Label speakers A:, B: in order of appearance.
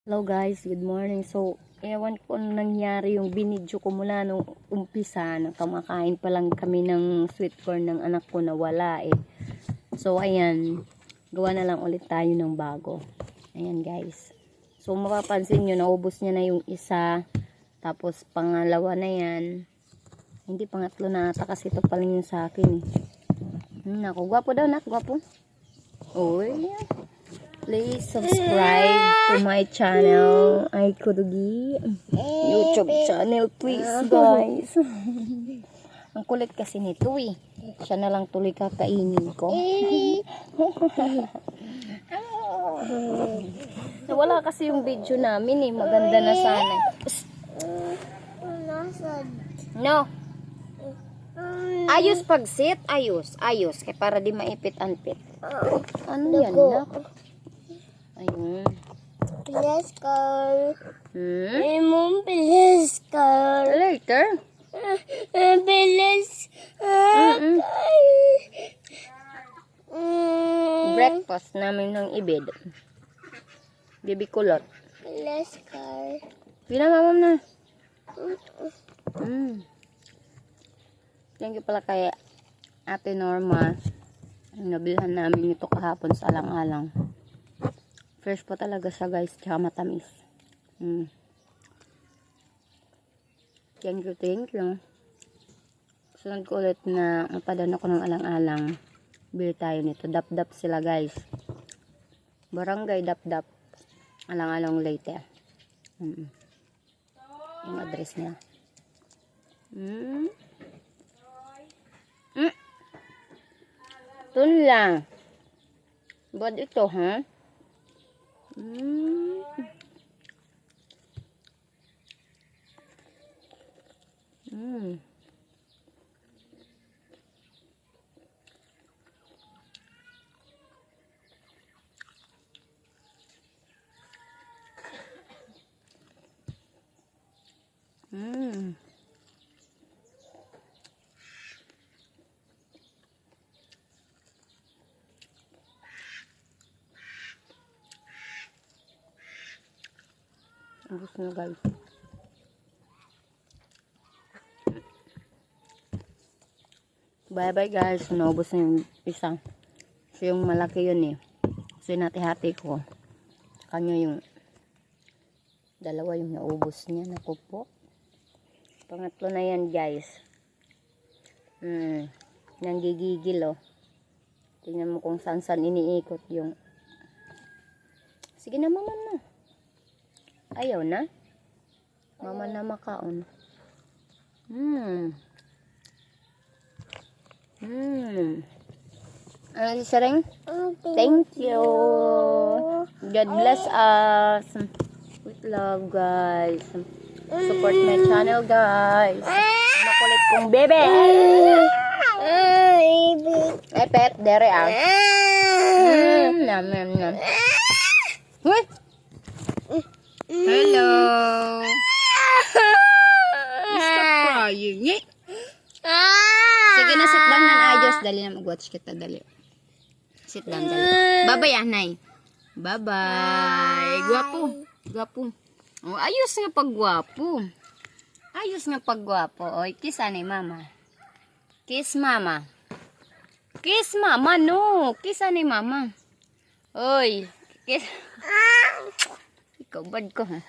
A: Hello guys, good morning. So, ewan ko ano nangyari yung binidyo ko mula nung umpisa. Kumakain pa lang kami ng sweet corn ng anak ko na wala eh. So, ayan. Gawa na lang ulit tayo ng bago. Ayan guys. So, mapapansin nyo, naubos niya na yung isa. Tapos, pangalawa na yan. Hindi, pangatlo na ata kasi ito pa lang yung sa akin eh. Naku, gwapo daw nak, gwapo. Uy, please subscribe to my channel, Ay Kurugi YouTube channel, please guys. Ang kulit kasi nito eh. Siya na lang tuloy kakainin ko. Wala kasi yung video namin eh. Maganda na sana. No. Ayos pag-sit. Ayos. Kaya para di maipit-anpit. Ano yan na? Ayun.
B: Pelaskar. Mom, pelaskar.
A: Later. Breakfast namin ng ibid. Bibi kulot.
B: Pelaskar.
A: Pinamamam na. Thank you pala kay Ate Norma. Nabilhan namin ito kahapon sa alang-alang. Fresh pa talaga siya guys, tsaka matamis. Thank you. Sunod ko ulit na mapadaan ako ng alang-alang. Bili tayo nito. Dap-dap sila guys. Barangay Dap-dap. Alang-alang Leyte. Yung address niya. Tun lang. Bad ito ha? Ubus na guys. Bye bye guys. Naubos na yung isa. So yung malaki yun eh. So yung hati-hati ko. Kanya yung dalawa yung naubos niya. Naku po. Pangatlo na yan guys. Nanggigigil oh. Tingnan mo kung saan iniikot yung. Sige na mama na. Ayaw na. Mama na makaon. Ano si Sareng? Thank you. God bless us. With love guys. Support my channel guys. Makulit kong bebe. Pet, dere ah. Nam. Uy! Hello. Stop crying. Sige na, sit down na ayos. Dali na mag-watch kita, dali. Sit down, dali. Bye-bye, anay. Bye-bye. Gwapo. Oh, ayos nga pag-gwapo. Oy, kiss anay, mama. Kiss mama. Kiss mama, no. Kiss anay, mama. Oy, kiss. Ikaw bad ko, ha?